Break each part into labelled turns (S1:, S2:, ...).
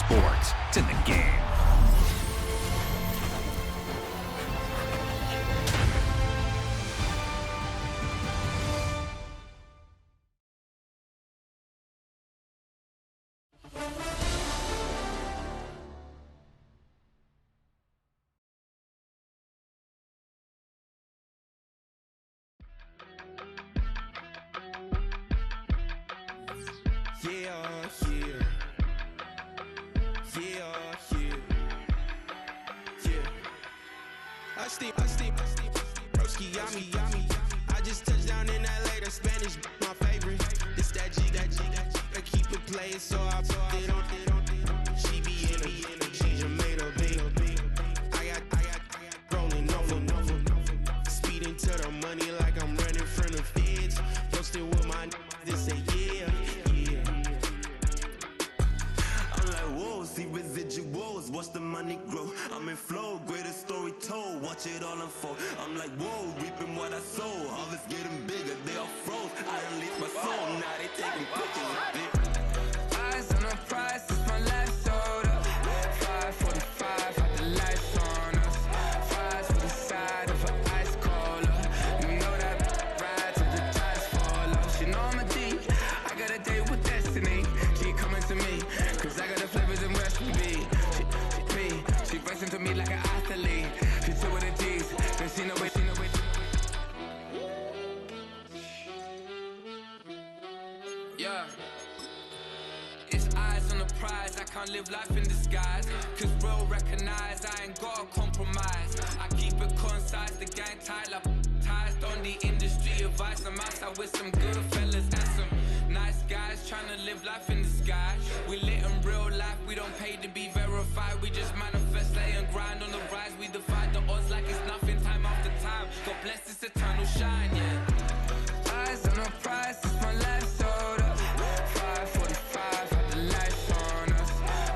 S1: sports. It's in the game.
S2: I just touched down in LA, the Spanish, my favorite. This that G, I keep it playing, so I put it on. She be in the she just made a big. I got rolling over. Speeding to the money like I'm running from the feds. Posted with my they say yeah. I'm like, whoa, see residuals, watch the money grow. I'm in flow, greatest story told, watch it all unfold. I'm like, whoa, reaping what I sow. Harvest getting bigger, they all froze. I unleashed my soul, now they taking pictures of it. Eyes on the prize, it's my last soda. 5:45, had the lights on us. Fries for the side of an ice cola. You know that ride till the tides fall off. She know I'm a G, I got a date with destiny. She coming to me, cause I got the flavors and recipe. She racing to me like an athlete. She two with the G's, then she know it. Yeah. It's eyes on the prize, I can't live life in disguise. Cause real recognize I ain't gotta compromise. I keep it concise, the gang tight like ties on the industry advice. I'm outside with some good fellas and some nice guys trying to live life in disguise. We lit in real life, we don't pay to be verified. We just manifest, lay and grind on the rise. We defy the odds like it's nothing, time after time. God bless this eternal shine, yeah. Eyes on the prize, it's my last soda. 5:45, had the lights on us.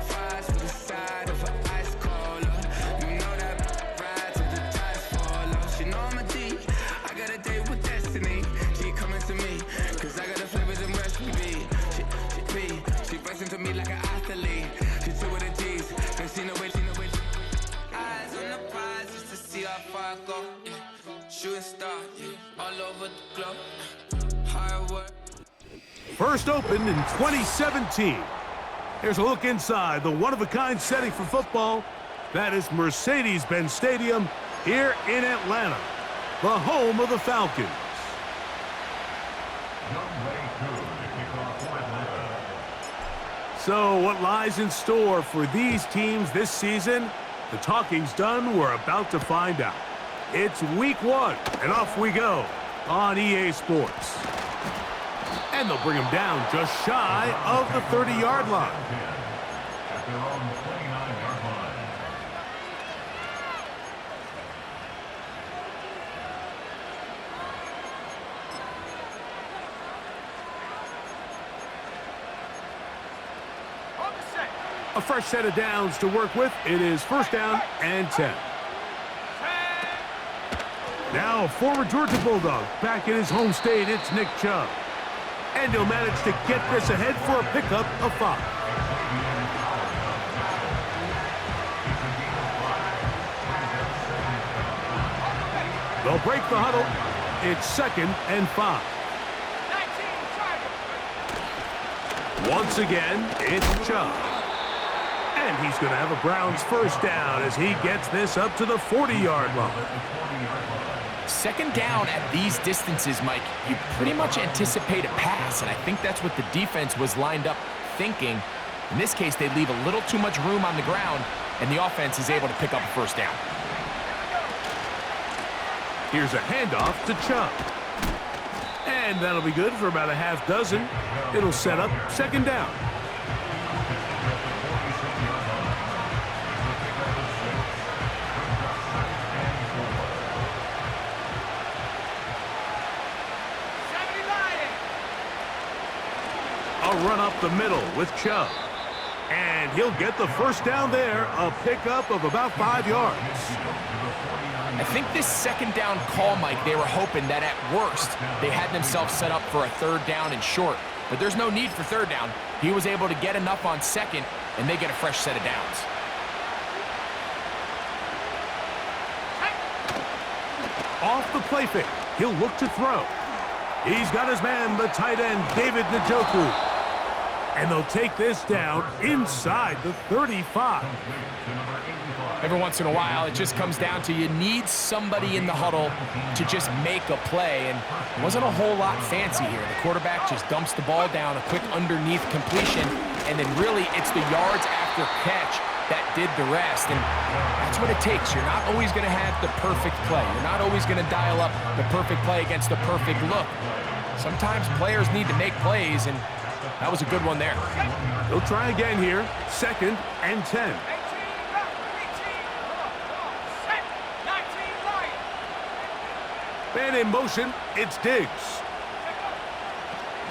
S2: Fries for the side of an ice cola. You know that ride till the tides fall off. She know I'm a G, I got a date with destiny. She coming to me, cause I got the flavors and recipe. She racing to me like an athlete. She two with the G's, then she know it. Eyes on the prize just to see how far I go. Yeah. Shooting star, yeah. All over the globe. Hard work.
S3: First opened in 2017. Here's a look inside the one-of-a-kind setting for football. That is Mercedes-Benz Stadium here in Atlanta, the home of the Falcons. So what lies in store for these teams this season? The talking's done. We're about to find out. It's week 1, and off we go on EA Sports. And they'll bring him down just shy of the 30-yard line.
S4: At their own 29-yard line.
S3: A fresh set of downs to work with. It is first down and 10. Now a former Georgia Bulldog back in his home state. It's Nick Chubb. And he'll manage to get this ahead for a pickup of 5. They'll break the huddle. It's 2nd and 5. Once again, it's Chubb. And he's going to have a Browns first down as he gets this up to the 40-yard line.
S5: Second down at these distances, Mike, you pretty much anticipate a pass, and I think that's what the defense was lined up thinking. In this case, they leave a little too much room on the ground, and the offense is able to pick up a first down.
S3: Here's a handoff to Chubb. And that'll be good for about a half dozen. It'll set up second down. A run up the middle with Chubb. And he'll get the first down there, a pickup of about 5 yards.
S5: I think this second down call, Mike, they were hoping that at worst they had themselves set up for a third down and short. but there's no need for third down. He was able to get enough on second, and they get a fresh set of downs.
S3: Off the play fake, he'll look to throw. He's got his man, the tight end, David Njoku. And they'll take this down inside the 35.
S5: Every once in a while, it just comes down to you need somebody in the huddle to just make a play, and it wasn't a whole lot fancy here. The quarterback just dumps the ball down, a quick underneath completion, and then really it's the yards after catch that did the rest, and that's what it takes. You're not always going to have the perfect play. You're not always going to dial up the perfect play against the perfect look. Sometimes players need to make plays, and that was a good one there.
S3: They'll try again here, 2nd and 10. Man in motion, it's Diggs.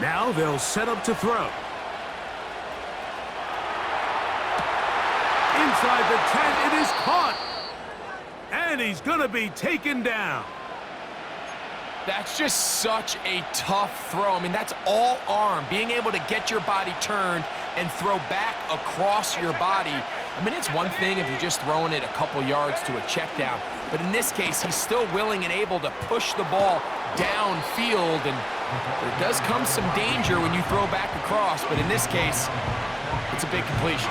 S3: Now they'll set up to throw. Inside the 10, it is caught. And he's going to be taken down.
S5: That's just such a tough throw. I mean, that's all arm. Being able to get your body turned and throw back across your body. I mean, it's one thing if you're just throwing it a couple yards to a check down. But in this case, he's still willing and able to push the ball downfield. And there does come some danger when you throw back across. But in this case, it's a big completion.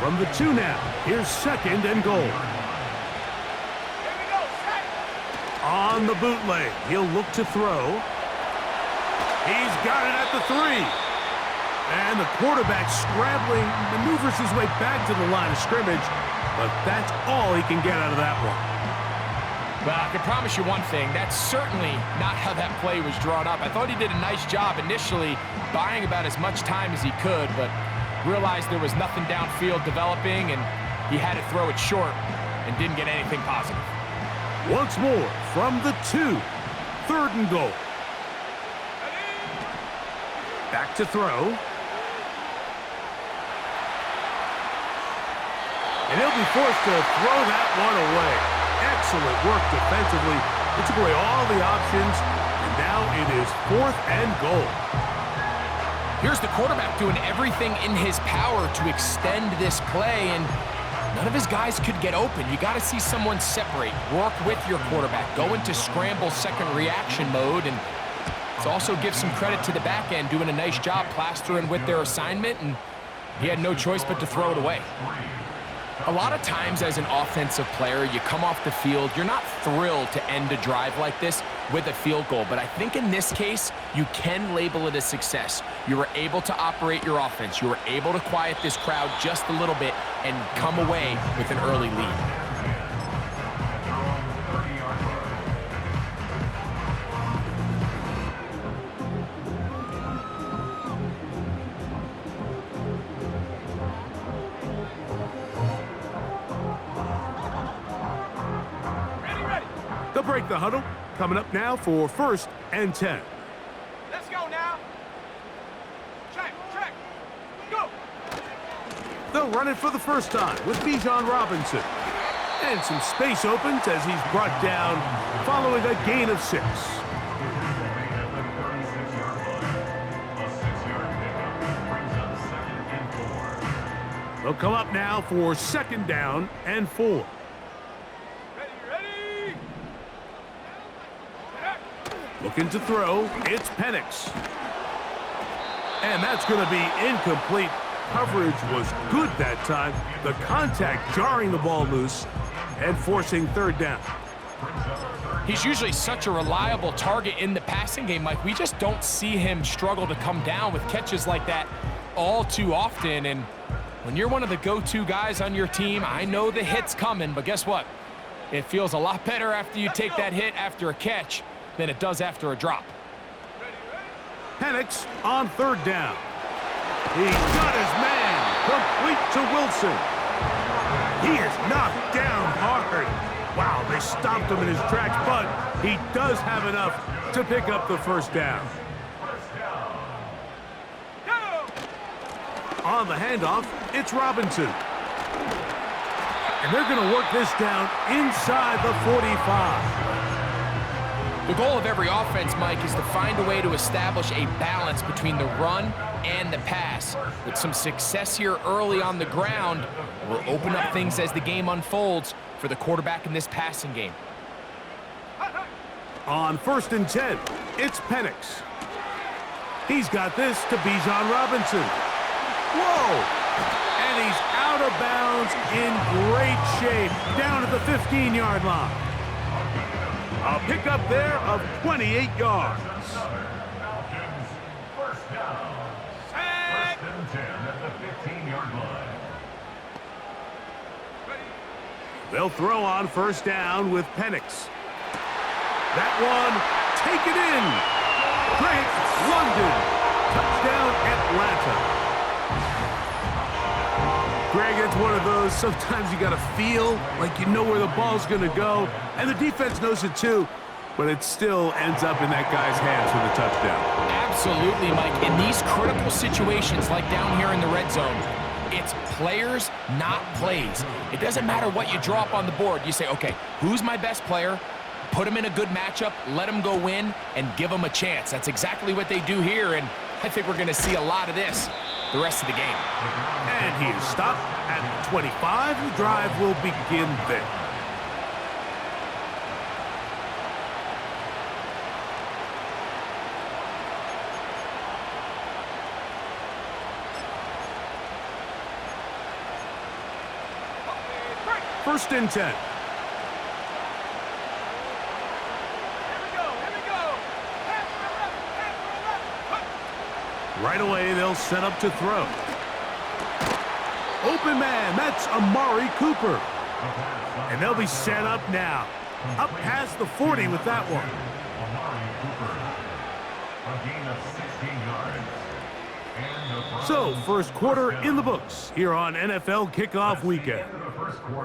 S3: From the 2 now, here's 2nd and goal. On the bootleg, he'll look to throw. He's got it at the 3. And the quarterback scrambling, maneuvers his way back to the line of scrimmage, but that's all he can get out of that one.
S5: Well, I can promise you one thing, that's certainly not how that play was drawn up. I thought he did a nice job initially buying about as much time as he could, but realized there was nothing downfield developing, and he had to throw it short and didn't get anything positive.
S3: Once more from the 2, 3rd and goal. Back to throw. And he'll be forced to throw that one away. Excellent work defensively. It took away all the options, and now it is 4th and goal.
S5: Here's the quarterback doing everything in his power to extend this play, and none of his guys could get open. You got to see someone separate, work with your quarterback, go into scramble second reaction mode, and it also gives some credit to the back end doing a nice job plastering with their assignment, and he had no choice but to throw it away. A lot of times as an offensive player, you come off the field, you're not thrilled to end a drive like this with a field goal, but I think in this case, you can label it a success. You were able to operate your offense. You were able to quiet this crowd just a little bit and come away with an early lead.
S3: They'll break the huddle. Coming up now for 1st and 10.
S1: Let's go now. Check, go.
S3: They'll run it for the first time with Bijan Robinson. And some space opens as he's brought down following a gain of 6. They'll come up now for 2nd down and 4. Looking to throw, it's Penix. And that's going to be incomplete. Coverage was good that time. The contact jarring the ball loose and forcing 3rd down.
S5: He's usually such a reliable target in the passing game, Mike. We just don't see him struggle to come down with catches like that all too often. And when you're one of the go-to guys on your team, I know the hit's coming, but guess what? It feels a lot better after you take that hit after a catch than it does after a drop.
S3: Penix on 3rd down. He got his man complete to Wilson. He is knocked down hard. Wow, they stopped him in his tracks, but he does have enough to pick up the 1st down. On the handoff, it's Robinson. And they're going to work this down inside the 45.
S5: The goal of every offense, Mike, is to find a way to establish a balance between the run and the pass. With some success here early on the ground, will open up things as the game unfolds for the quarterback in this passing game.
S3: On 1st and 10, it's Penix. He's got this to Bijan Robinson. Whoa! And he's out of bounds in great shape, down at the 15-yard line. A pickup there of 28 yards.
S4: Falcons, first down. First and 10 at the 15-yard line.
S3: They'll throw on 1st down with Penix. That one, taken in. Drake London, touchdown Atlanta. Greg, it's one of those, sometimes you got to feel like you know where the ball's going to go, and the defense knows it too, but it still ends up in that guy's hands for the touchdown.
S5: Absolutely, Mike. In these critical situations, like down here in the red zone, it's players, not plays. It doesn't matter what you draw up on the board. You say, okay, who's my best player? Put him in a good matchup, let him go win, and give him a chance. That's exactly what they do here, and I think we're going to see a lot of this the rest of the game.
S3: And he is stopped at 25. The drive will begin there. First and 10. Right away, they'll set up to throw. Open man, that's Amari Cooper. And they'll be set up now. Up past the 40 with that one.
S4: Amari Cooper. A gain of 16 yards.
S3: So, first quarter in the books here on NFL Kickoff Weekend.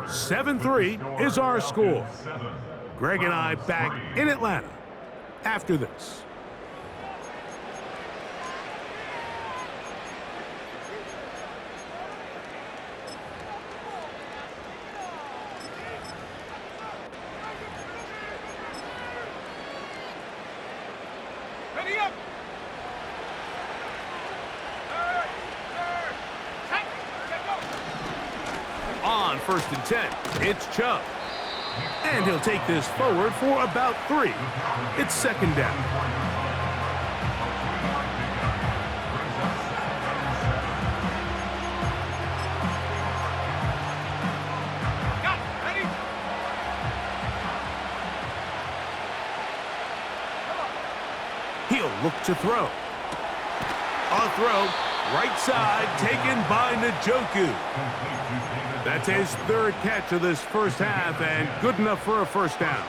S3: 7-3 is our score. Greg and I back in Atlanta after this.
S1: Ready up!
S3: On 1st and 10, it's Chubb. And he'll take this forward for about 3. It's 2nd down.
S1: Got it. Ready?
S3: He'll look to throw. A throw, right side, taken by Njoku. That's his 3rd catch of this first half, and good enough for a 1st down.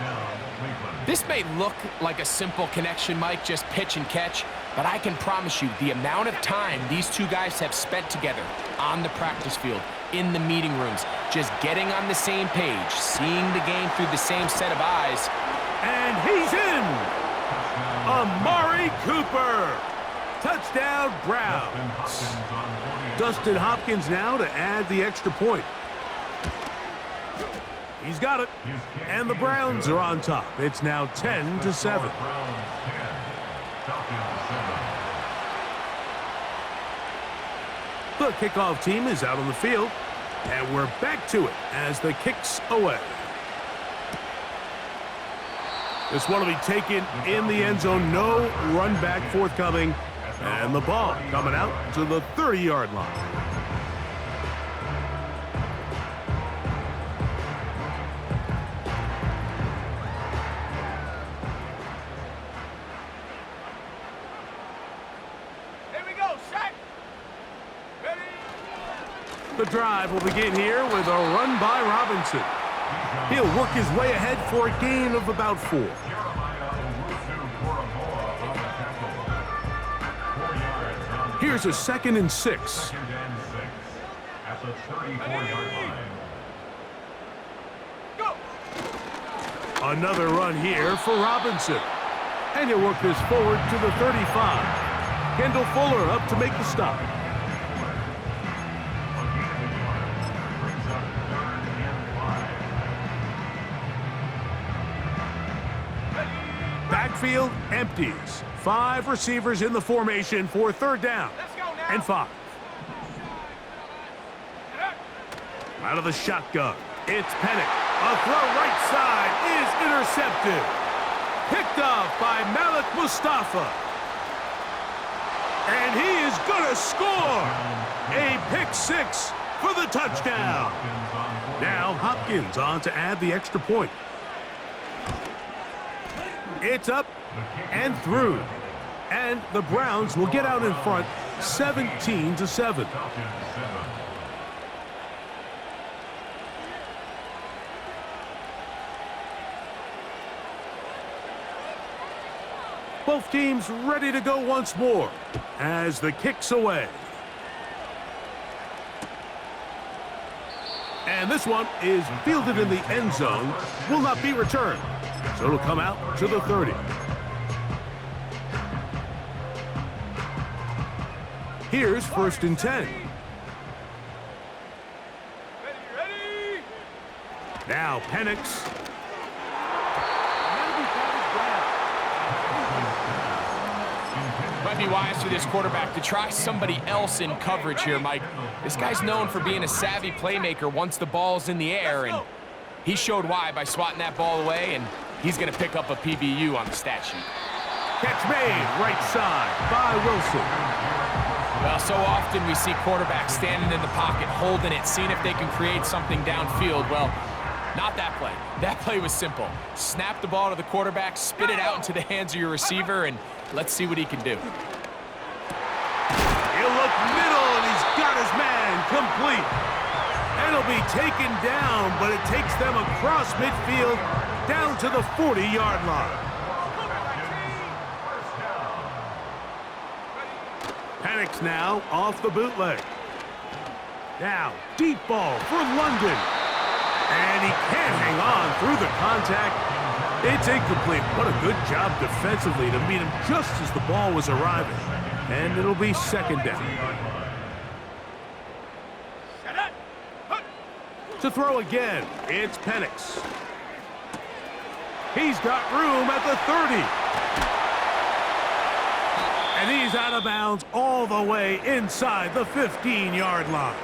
S5: This may look like a simple connection, Mike, just pitch and catch, but I can promise you the amount of time these two guys have spent together on the practice field, in the meeting rooms, just getting on the same page, seeing the game through the same set of eyes.
S3: And he's in! Amari Cooper! Touchdown, Browns. Dustin Hopkins now to add the extra point. He's got it. And the Browns are on top. It's now 10-7. The kickoff team is out on the field. And we're back to it as the kick's away. This one will be taken in the end zone. No run back forthcoming. And the ball coming out to the 30-yard line.
S1: Here we go. Set. Ready?
S3: The drive will begin here with a run by Robinson. He'll work his way ahead for a gain of about 4. Here's a 2nd and 6.
S4: At the 34-yard line.
S1: Go.
S3: Another run here for Robinson. And he'll work this forward to the 35. Kendall Fuller up to make the stop. Back backfield empties. 5 receivers in the formation for third down.
S1: Let's go now.
S3: And 5. Out of the shotgun, it's Pennick. A throw right side is intercepted. Picked off by Malik Mustafa. And he is going to score. A pick 6 for the touchdown. Now Hopkins on to add the extra point. It's up and through. And the Browns will get out in front 17-7. Both teams ready to go once more as the kick's away. And this one is fielded in the end zone, will not be returned. So it'll come out to the 30. Here's 1st and 10.
S1: Ready.
S3: Now Penix.
S5: Might be wise for this quarterback to try somebody else in coverage here, Mike. This guy's known for being a savvy playmaker once the ball's in the air, and he showed why by swatting that ball away, and he's going to pick up a PBU on the stat sheet.
S3: Catch made right side by Wilson.
S5: Well, so often we see quarterbacks standing in the pocket, holding it, seeing if they can create something downfield. Well, not that play. That play was simple. Snap the ball to the quarterback, spit it out into the hands of your receiver, and let's see what he can do.
S3: He'll look middle, and he's got his man complete. And he'll be taken down, but it takes them across midfield down to the 40-yard line. Penix now off the bootleg. Now, deep ball for London. And he can't hang on through the contact. It's incomplete. What a good job defensively to meet him just as the ball was arriving. And it'll be 2nd down. To throw again, it's Penix. He's got room at the 30. And he's out of bounds all the way inside the 15-yard line.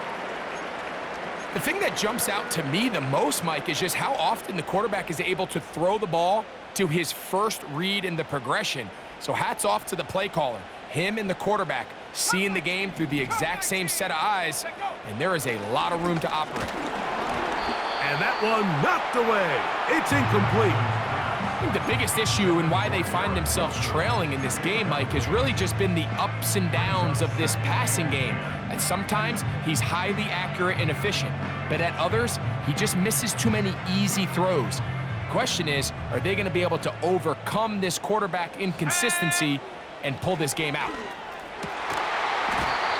S5: The thing that jumps out to me the most, Mike, is just how often the quarterback is able to throw the ball to his first read in the progression. So hats off to the play caller. Him and the quarterback seeing the game through the exact same set of eyes, and there is a lot of room to operate.
S3: And that one knocked away. It's incomplete.
S5: I think the biggest issue and why they find themselves trailing in this game, Mike, has really just been the ups and downs of this passing game. And sometimes he's highly accurate and efficient, but at others, he just misses too many easy throws. Question is, are they going to be able to overcome this quarterback inconsistency and pull this game out?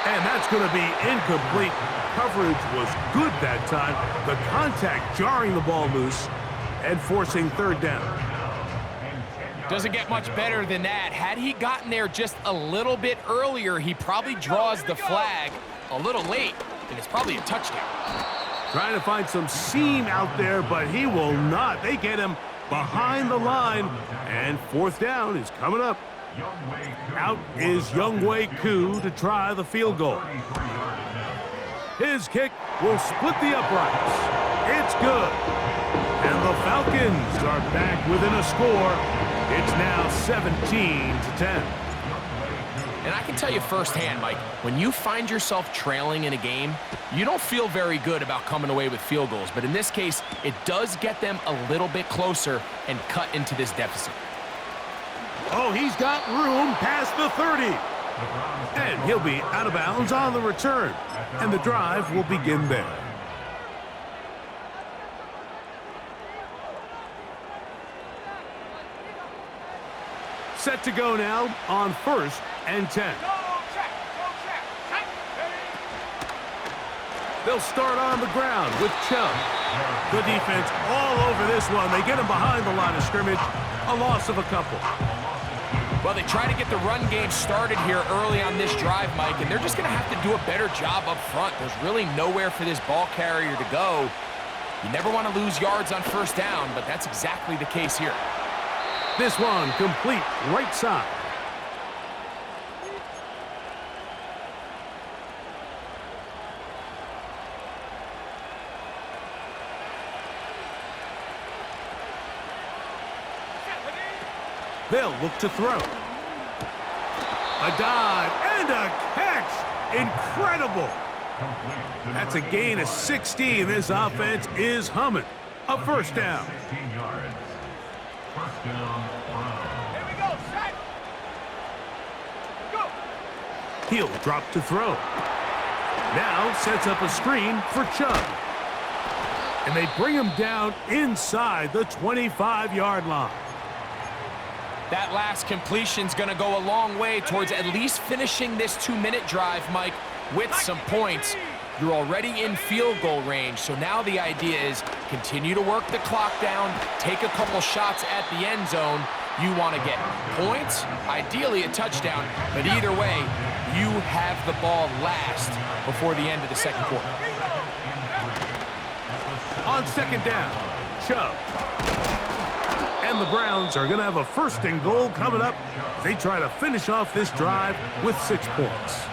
S3: And that's going to be incomplete. Coverage was good that time. The contact jarring the ball loose and forcing 3rd down.
S5: Doesn't get much better than that. Had he gotten there just a little bit earlier, he probably draws the flag a little late, and it's probably a touchdown.
S3: Trying to find some seam out there, but he will not. They get him behind the line, and 4th down is coming up. Out is Younghoe Koo to try the field goal. His kick will split the uprights. It's good. And the Falcons are back within a score. It's now 17-10.
S5: And I can tell you firsthand, Mike, when you find yourself trailing in a game, you don't feel very good about coming away with field goals. But in this case, it does get them a little bit closer and cut into this deficit.
S3: Oh, he's got room past the 30. And he'll be out of bounds on the return. And the drive will begin there. Set to go now on 1st and 10. They'll start on the ground with Chubb. The defense all over this one. They get him behind the line of scrimmage. A loss of a couple.
S5: Well, they try to get the run game started here early on this drive, Mike, and they're just going to have to do a better job up front. There's really nowhere for this ball carrier to go. You never want to lose yards on 1st down, but that's exactly the case here.
S3: This one complete right side. They'll look to throw. A dive and a catch. Incredible. That's a gain of 16. This offense is humming. A first down.
S4: 16 yards. First down, Browns.
S1: Here we go, set. Go.
S3: He'll drop to throw. Now sets up a screen for Chubb. And they bring him down inside the 25-yard line.
S5: That last completion's going to go a long way towards at least finishing this 2-minute drive, Mike, with some points. You're already in field goal range, so now the idea is continue to work the clock down, take a couple shots at the end zone. You want to get points, ideally a touchdown, but either way, you have the ball last before the end of the second quarter.
S3: On second down, Chubb. And the Browns are going to have a first and goal coming up. They try to finish off this drive with 6 points.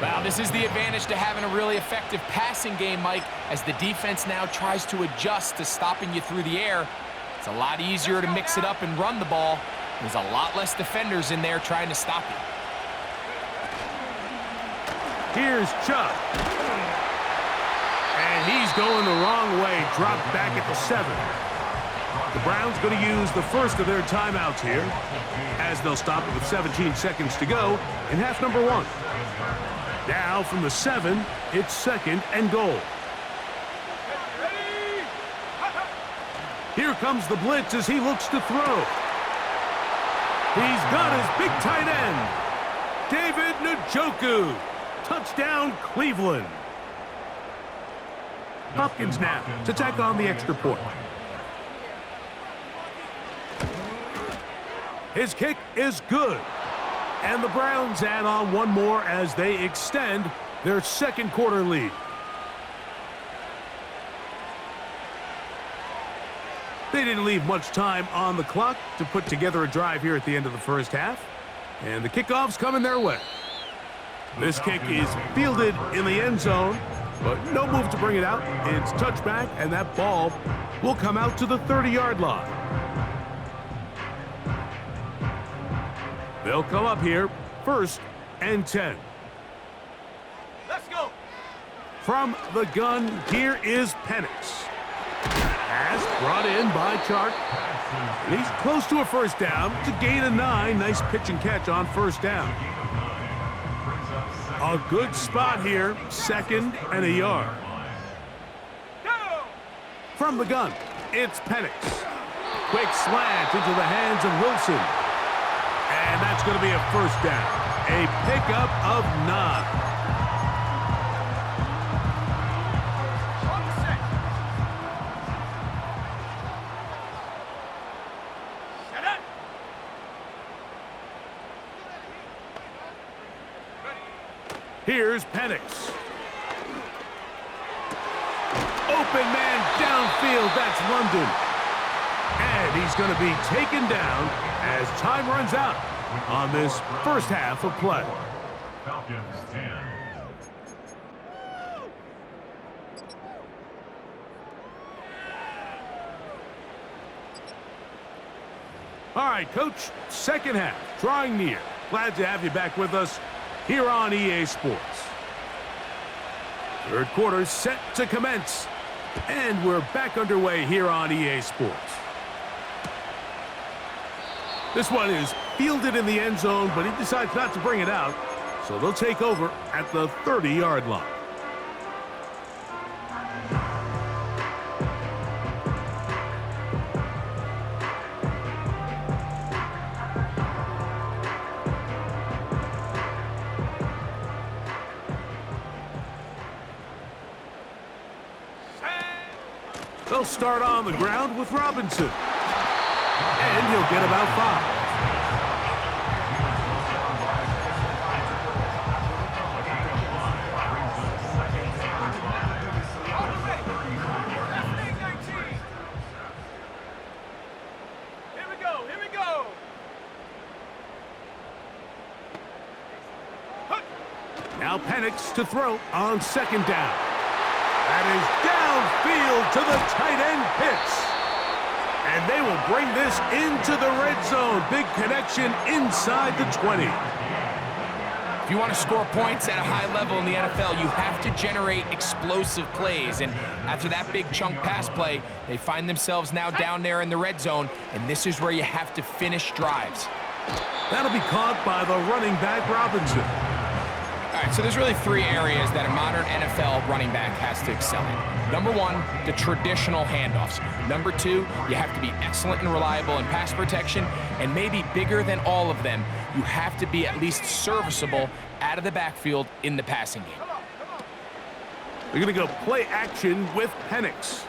S5: Well, this is the advantage to having a really effective passing game, Mike, as the defense now tries to adjust to stopping you through the air. It's a lot easier to mix it up and run the ball. There's a lot less defenders in there trying to stop you.
S3: Here's Chubb. And he's going the wrong way. Dropped back at the 7. The Browns going to use the first of their timeouts here, as they'll stop it with 17 seconds to go in half number 1. Now from the 7, it's second and goal. Here comes the blitz as he looks to throw. He's got his big tight end, David Njoku. Touchdown, Cleveland. Hopkins now to tack on the extra point. His kick is good. And the Browns add on one more as they extend their second quarter lead. They didn't leave much time on the clock to put together a drive here at the end of the first half. And the kickoff's coming their way. This kick is fielded in the end zone, but no move to bring it out. It's touchback, and that ball will come out to the 30-yard line. They'll come up here, first and 10.
S1: Let's go.
S3: From the gun, here is Penix. Pass brought in by Chark. And he's close to a first down to gain a 9. Nice pitch and catch on first down. A good spot here, second and a yard.
S1: Go.
S3: From the gun, it's Penix. Quick slant into the hands of Wilson. And that's going to be a first down. A pickup of 9.
S1: On the set. Set up.
S3: Here's Penix. Open man downfield, that's London. And he's going to be taken down as time runs out on this first half of play.
S4: Falcons 10.
S3: All right, Coach, second half, drawing near. Glad to have you back with us here on EA Sports. Third quarter set to commence, and we're back underway here on EA Sports. This one is fielded in the end zone, but he decides not to bring it out, so they'll take over at the 30-yard line. They'll start on the ground with Robinson. And he'll get about 5.
S1: Here we go.
S3: Now Penix to throw on second down. That is downfield to the tight end Pitts. And they will bring this into the red zone. Big connection inside the 20.
S5: If you want to score points at a high level in the NFL, you have to generate explosive plays. And after that big chunk pass play, they find themselves now down there in the red zone. And this is where you have to finish drives.
S3: That'll be caught by the running back, Robinson.
S5: All right, so there's really three areas that a modern NFL running back has to excel in. Number one, the traditional handoffs. Number two, you have to be excellent and reliable in pass protection. And maybe bigger than all of them, you have to be at least serviceable out of the backfield in the passing game.
S3: They're going to go play action with Penix.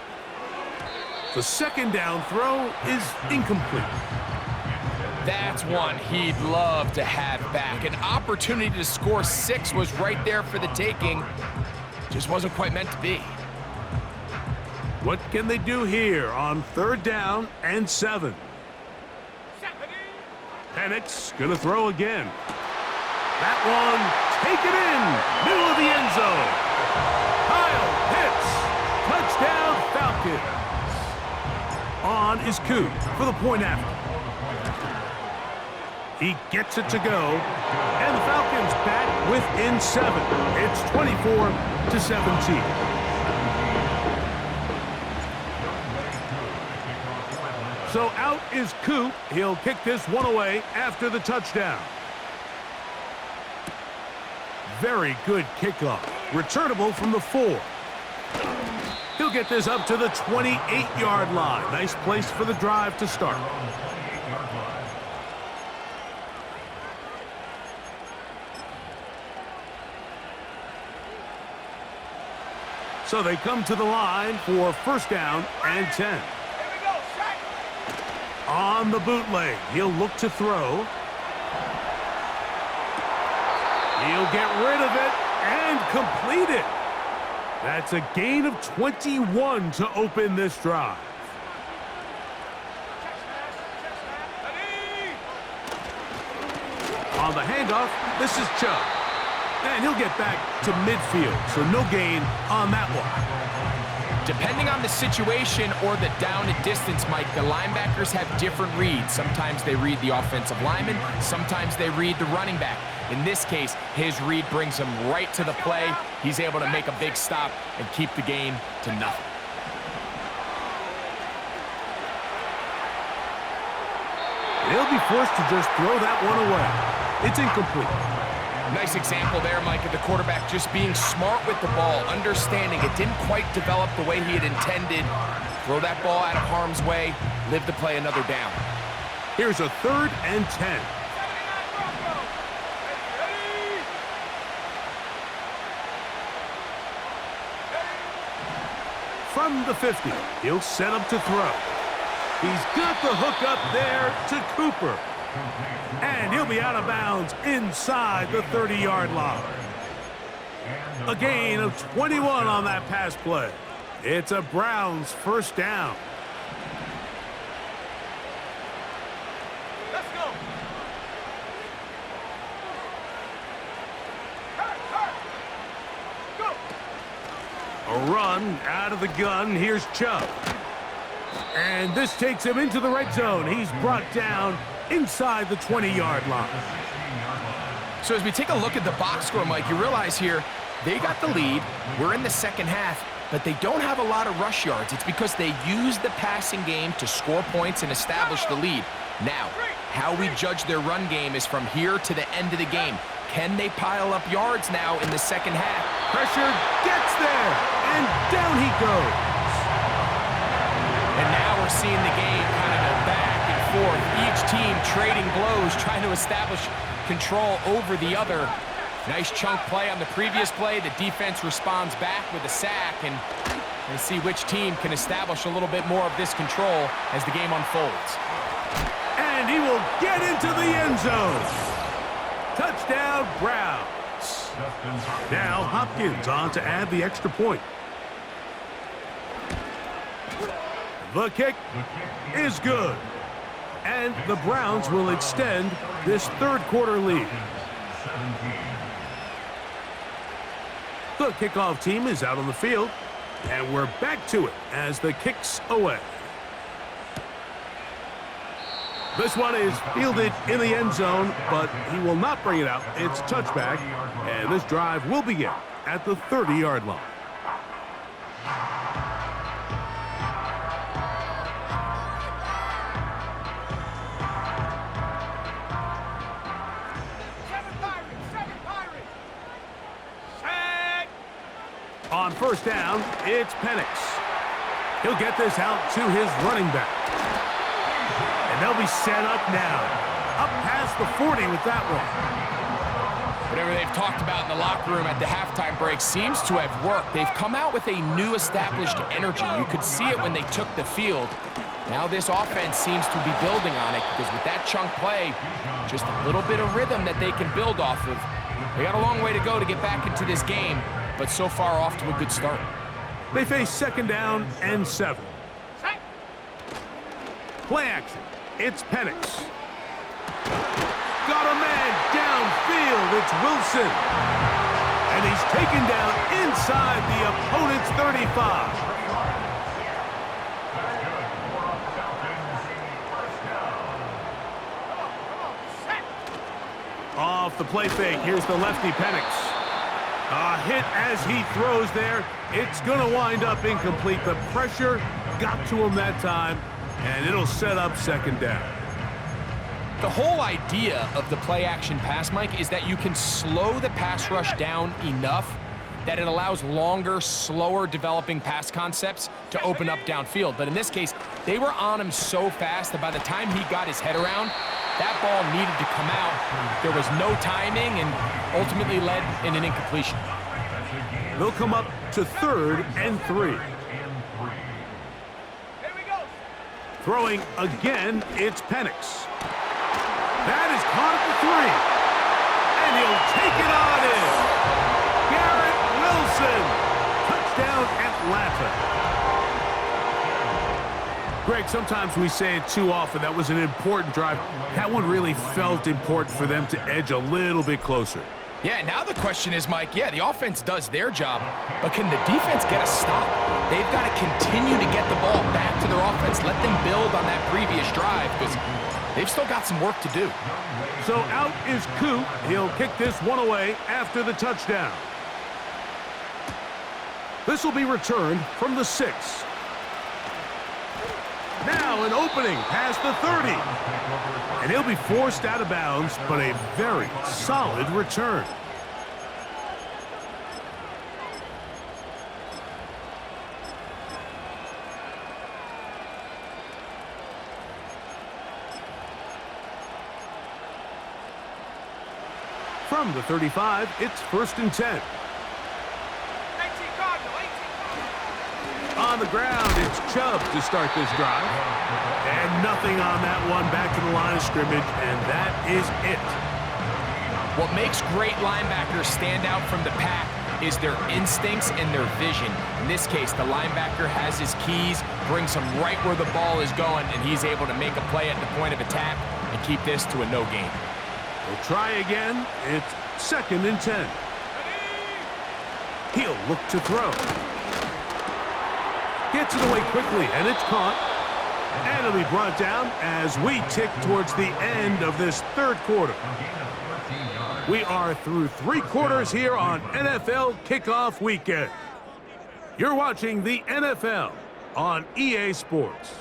S3: The second down throw is incomplete.
S5: That's one he'd love to have back. An opportunity to score 6 was right there for the taking. Just wasn't quite meant to be.
S3: What can they do here on third down and 7? Penix gonna throw again. That one, take it in, middle of the end zone. Kyle Pitts, touchdown Falcons. On is Coop for the point after. He gets it to go, and the Falcons back within 7. It's 24-17. So out is Coop. He'll kick this one away after the touchdown. Very good kickoff. Returnable from the 4. He'll get this up to the 28-yard line. Nice place for the drive to start. So they come to the line for first down and 10. On the bootleg, he'll look to throw. He'll get rid of it and complete it. That's a gain of 21 to open this drive. On the handoff, this is Chubb. And he'll get back to midfield, so no gain on that one.
S5: Depending on the situation or the down and distance, Mike, the linebackers have different reads. Sometimes they read the offensive lineman, sometimes they read the running back. In this case, his read brings him right to the play. He's able to make a big stop and keep the gain to nothing.
S3: They'll be forced to just throw that one away. It's incomplete.
S5: Nice example there, Mike, of the quarterback just being smart with the ball, understanding it didn't quite develop the way he had intended. Throw that ball out of harm's way, live to play another down.
S3: Here's a 3rd and 10. From the 50, he'll set up to throw. He's got the hook up there to Cooper. And he'll be out of bounds inside the 30-yard line. A gain of 21 on that pass play. It's a Browns first down.
S1: Let's go. Go.
S3: A run out of the gun. Here's Chubb. And this takes him into the red zone. He's brought down inside the 20-yard line.
S5: So as we take a look at the box score, Mike, you realize here they got the lead. We're in the second half, but they don't have a lot of rush yards. It's because they use the passing game to score points and establish the lead. Now, how we judge their run game is from here to the end of the game. Can they pile up yards now in the second half?
S3: Pressure gets there, and down he goes.
S5: And now we're seeing the game kind of go back and forth. Each team trading blows, trying to establish control over the other. Nice chunk play on the previous play. The defense responds back with a sack, and we'll see which team can establish a little bit more of this control as the game unfolds.
S3: And he will get into the end zone. Touchdown, Browns. Now Hopkins on to add the extra point. The kick is good. And the Browns will extend this third quarter lead. The kickoff team is out on the field, and we're back to it as the kick's away. This one is fielded in the end zone, but he will not bring it out. It's touchback, and this drive will begin at the 30-yard line. On first down, it's Penix. He'll get this out to his running back. And they'll be set up now. Up past the 40 with that one.
S5: Whatever they've talked about in the locker room at the halftime break seems to have worked. They've come out with a new established energy. You could see it when they took the field. Now this offense seems to be building on it because with that chunk play, just a little bit of rhythm that they can build off of. They got a long way to go to get back into this game, but so far off to a good start.
S3: They face second down and 7. Play action. It's Penix. Got a man downfield. It's Wilson. And he's taken down inside the opponent's 35. Off the play fake, here's the lefty Penix. A hit as he throws there. It's going to wind up incomplete. The pressure got to him that time, and it'll set up second down.
S5: The whole idea of the play-action pass, Mike, is that you can slow the pass rush down enough that it allows longer, slower developing pass concepts to open up downfield. But in this case, they were on him so fast that by the time he got his head around, that ball needed to come out. There was no timing and ultimately led in an incompletion.
S3: They'll come up to 3rd and 3.
S1: Here we go.
S3: Throwing again, it's Penix. That is caught at the 3. And he'll take it on in. Garrett Wilson. Touchdown, Atlanta. Greg, sometimes we say it too often. That was an important drive. That one really felt important for them to edge a little bit closer.
S5: Yeah, now the question is, Mike, yeah, the offense does their job, but can the defense get a stop? They've got to continue to get the ball back to their offense. Let them build on that previous drive because they've still got some work to do.
S3: So out is Coop. He'll kick this one away after the touchdown. This will be returned from the 6. Now an opening past the 30. And he'll be forced out of bounds, but a very solid return. From the 35, it's 1st and 10. On the ground, it's Chubb to start this drive. And nothing on that one, back to the line of scrimmage, and that is it.
S5: What makes great linebackers stand out from the pack is their instincts and their vision. In this case, the linebacker has his keys, brings him right where the ball is going, and he's able to make a play at the point of attack and keep this to a no gain.
S3: We'll try again. It's 2nd and 10. He'll look to throw. Gets it away quickly, and it's caught. And it'll be brought down as we tick towards the end of this 3rd quarter. We are through 3 quarters here on NFL Kickoff Weekend. You're watching the NFL on EA Sports.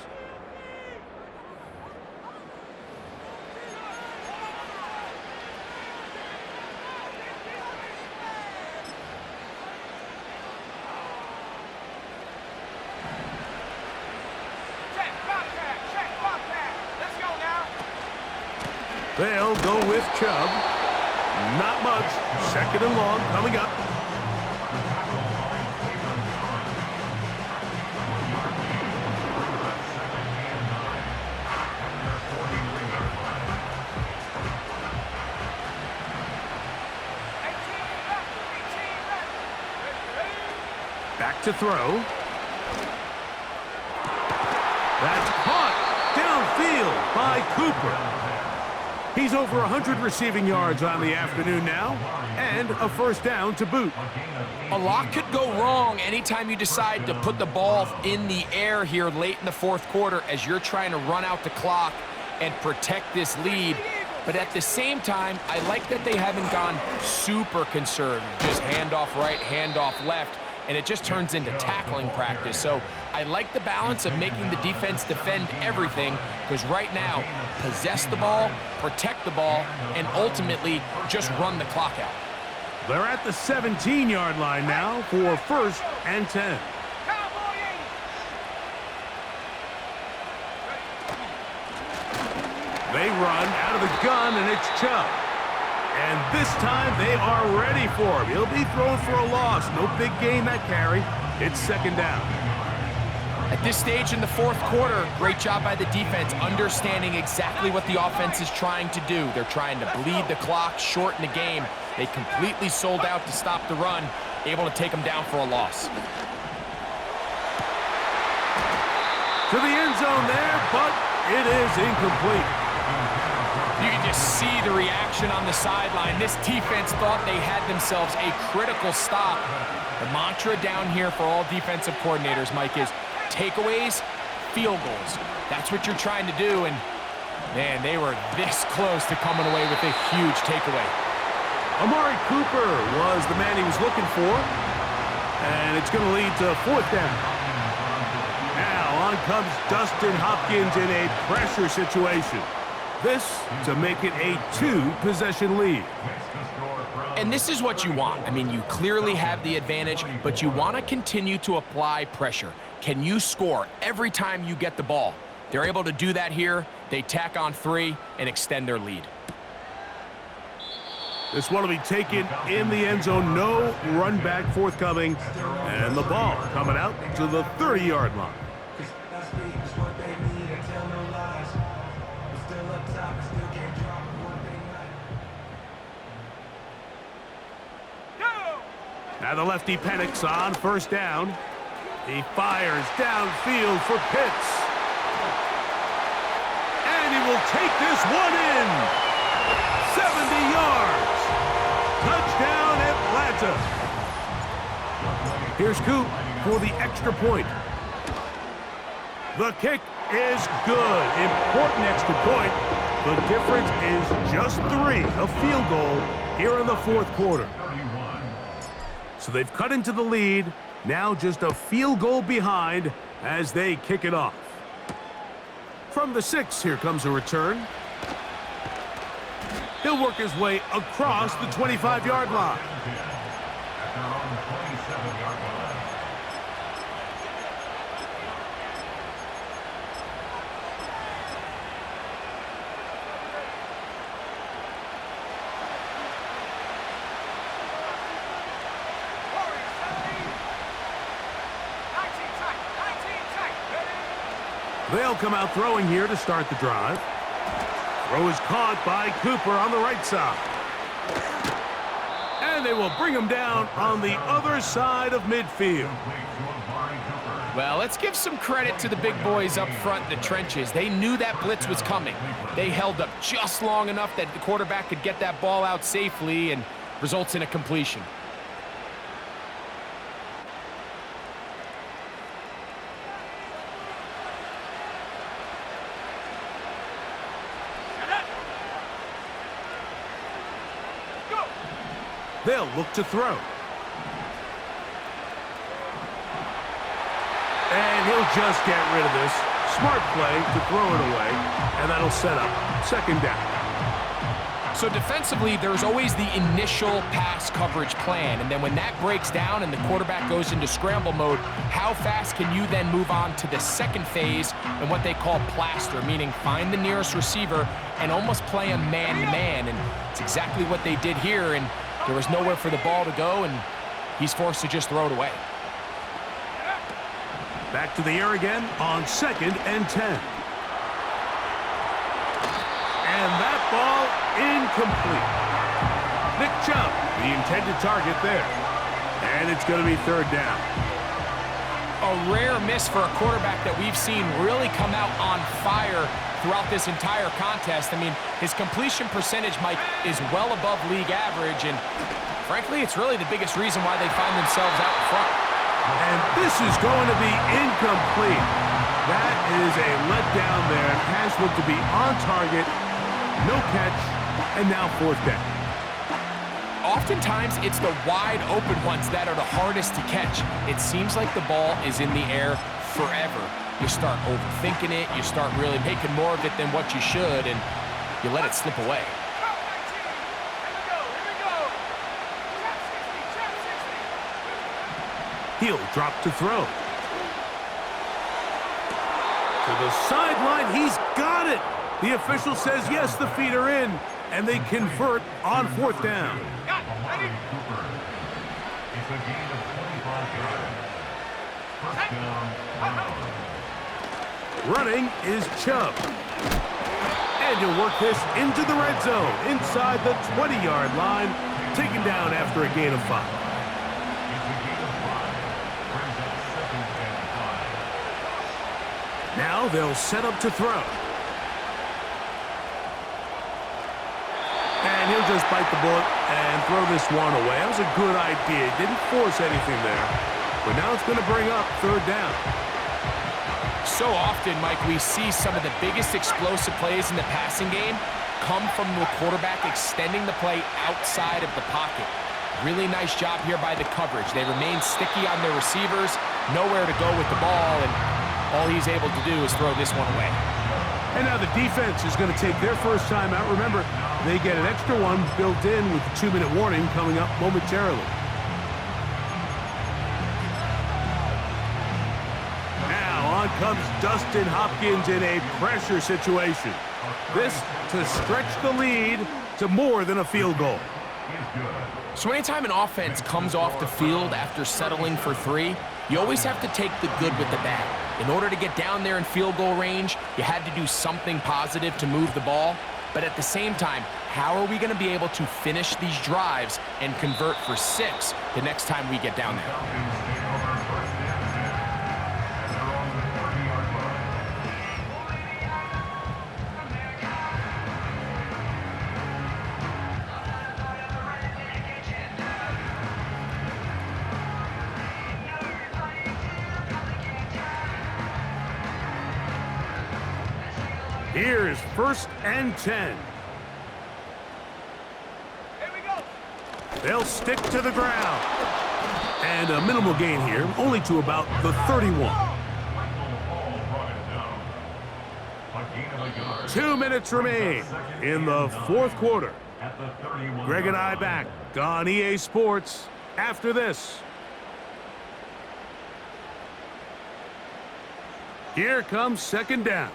S3: They'll go with Chubb. Not much. 2nd and long coming up. Back to throw. That's caught downfield by Cooper. He's over 100 receiving yards on the afternoon now, and a first down to boot.
S5: A lot could go wrong anytime you decide to put the ball in the air here late in the fourth quarter as you're trying to run out the clock and protect this lead. But at the same time, I like that they haven't gone super conservative, just handoff right, handoff left, and it just turns into tackling practice. So I like the balance of making the defense defend everything, because right now, possess the ball, protect the ball, and ultimately just run the clock out.
S3: They're at the 17-yard line now for first and 10. They run out of the gun, and it's Chubb. And this time, they are ready for him. He'll be thrown for a loss. No big gain that carry. It's second down.
S5: At this stage in the fourth quarter, great job by the defense, understanding exactly what the offense is trying to do. They're trying to bleed the clock, shorten the game. They completely sold out to stop the run, able to take them down for a loss.
S3: To the end zone there, but it is incomplete.
S5: You can just see the reaction on the sideline. This defense thought they had themselves a critical stop. The mantra down here for all defensive coordinators, Mike, is takeaways, field goals. That's what you're trying to do, and man, they were this close to coming away with a huge takeaway.
S3: Amari Cooper was the man he was looking for, and it's going to lead to fourth down. Now on comes Dustin Hopkins in a pressure situation. This to make it a two-possession lead.
S5: And this is what you want. I mean, you clearly have the advantage, but you want to continue to apply pressure. Can you score every time you get the ball? They're able to do that here. They tack on 3 and extend their lead.
S3: This one will be taken in the end zone. No run back forthcoming. And the ball coming out to the 30-yard line. Now the lefty panics on first down. He fires downfield for Pitts. And he will take this one in. 70 yards. Touchdown Atlanta. Here's Coop for the extra point. The kick is good. Important extra point. The difference is just 3. A field goal here in the fourth quarter. So they've cut into the lead. Now just a field goal behind as they kick it off. From the 6, here comes a return. He'll work his way across the 25-yard line. They'll come out throwing here to start the drive. Throw is caught by Cooper on the right side. And they will bring him down on the other side of midfield.
S5: Well, let's give some credit to the big boys up front in the trenches. They knew that blitz was coming. They held up just long enough that the quarterback could get that ball out safely and results in a completion.
S3: They'll look to throw. And he'll just get rid of this. Smart play to throw it away, and that'll set up second down.
S5: So defensively, there's always the initial pass coverage plan, and then when that breaks down and the quarterback goes into scramble mode, how fast can you then move on to the second phase and what they call plaster, meaning find the nearest receiver and almost play a man-to-man, and it's exactly what they did here, and there was nowhere for the ball to go, and he's forced to just throw it away.
S3: Back to the air again on second and 10. And that ball incomplete. Nick Chubb, the intended target there. And it's going to be third down.
S5: A rare miss for a quarterback that we've seen really come out on fire throughout this entire contest. I mean, his completion percentage, Mike, is well above league average, and frankly, it's really the biggest reason why they find themselves out in front.
S3: And this is going to be incomplete. That is a letdown there. Pass looked to be on target, no catch, and now fourth down.
S5: Oftentimes, it's the wide open ones that are the hardest to catch. It seems like the ball is in the air forever. You start overthinking it, you start really making more of it than what you should, and you let it slip away.
S3: He'll drop to throw. To the sideline, he's got it. The official says yes, the feet are in, and they convert on fourth down.
S4: It's a gain of 25 yards. First down.
S3: Running is Chubb. And he'll work this into the red zone, inside the 20-yard line, taken down after a gain of 5.
S4: It's a gain of 5. Brings up second and 5.
S3: Now they'll set up to throw. And he'll just bite the bullet and throw this one away. That was a good idea. Didn't force anything there. But now it's going to bring up third down.
S5: So often, Mike, we see some of the biggest explosive plays in the passing game come from the quarterback extending the play outside of the pocket. Really nice job here by the coverage. They remain sticky on their receivers, nowhere to go with the ball, and all he's able to do is throw this one away.
S3: And now the defense is going to take their first time out. Remember, they get an extra one built in with the 2-minute warning coming up momentarily. Now on comes Dustin Hopkins in a pressure situation. This to stretch the lead to more than a field goal.
S5: So anytime an offense comes off the field after settling for 3, you always have to take the good with the bad. In order to get down there in field goal range, you had to do something positive to move the ball. But at the same time, how are we going to be able to finish these drives and convert for 6 the next time we get down there?
S3: Here's first and 10.
S1: Here we go.
S3: They'll stick to the ground. And a minimal gain here, only to about the 31. 2 minutes remain in the fourth quarter. Greg and I back on EA Sports after this. Here comes second down.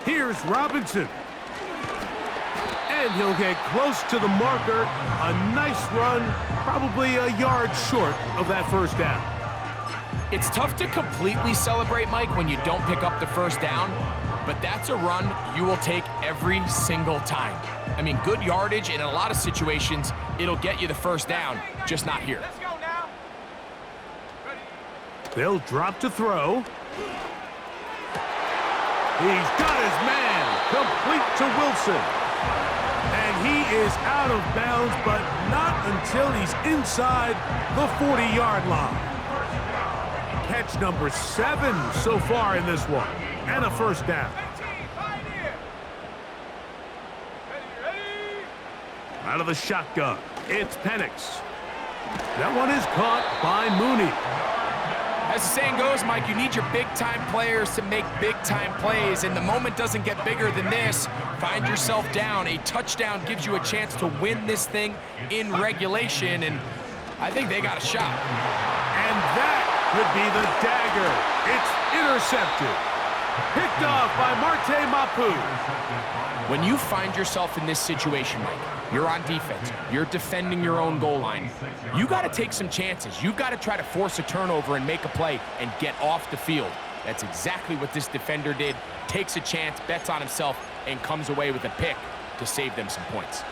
S3: Here's Robinson. And he'll get close to the marker. A nice run, probably a yard short of that first down.
S5: It's tough to completely celebrate, Mike, when you don't pick up the first down, but that's a run you will take every single time. I mean, good yardage, and in a lot of situations, it'll get you the first down, just not here.
S1: Let's go now. Ready.
S3: They'll drop to throw. He's got his man, complete to Wilson. And he is out of bounds, but not until he's inside the 40-yard line. Catch number 7 so far in this one, and a first down.
S1: 18, Pioneer. Ready.
S3: Out of the shotgun, it's Penix. That one is caught by Mooney.
S5: As the saying goes, Mike, you need your big-time players to make big-time plays, and the moment doesn't get bigger than this. Find yourself down. A touchdown gives you a chance to win this thing in regulation, and I think they got a shot.
S3: And that could be the dagger. It's intercepted. Picked off by Marte Mapu.
S5: When you find yourself in this situation, Mike, you're on defense, you're defending your own goal line, you got to take some chances. You've got to try to force a turnover and make a play and get off the field. That's exactly what this defender did. Takes a chance, bets on himself, and comes away with a pick to save them some points.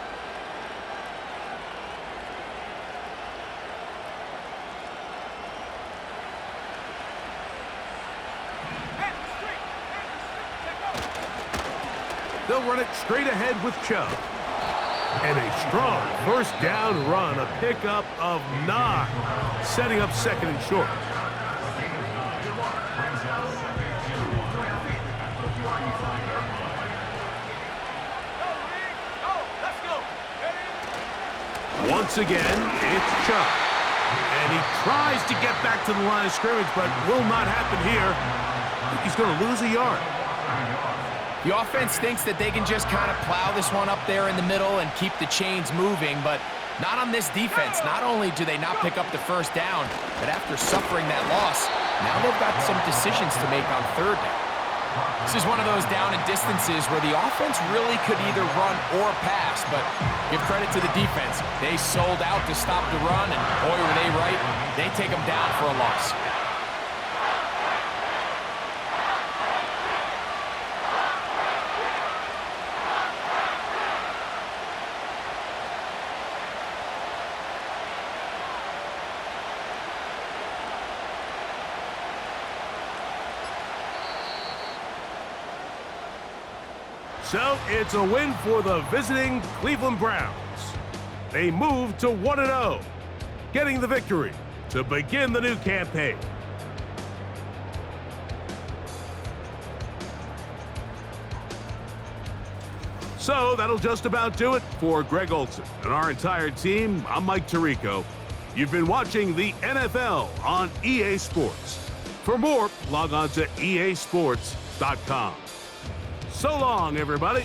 S3: They'll run it straight ahead with Chubb. And a strong first down run, a pickup of 9, setting up second and short. Once again, it's Chubb. And he tries to get back to the line of scrimmage, but will not happen here. I think he's going to lose a yard.
S5: The offense thinks that they can just kind of plow this one up there in the middle and keep the chains moving, but not on this defense. Not only do they not pick up the first down, but after suffering that loss, now they've got some decisions to make on third down. This is one of those down and distances where the offense really could either run or pass, but give credit to the defense. They sold out to stop the run, and boy, were they right. They take them down for a loss.
S3: So it's a win for the visiting Cleveland Browns. They move to 1-0, getting the victory to begin the new campaign. So that'll just about do it for Greg Olson and our entire team. I'm Mike Tirico. You've been watching the NFL on EA Sports. For more, log on to easports.com. So long, everybody.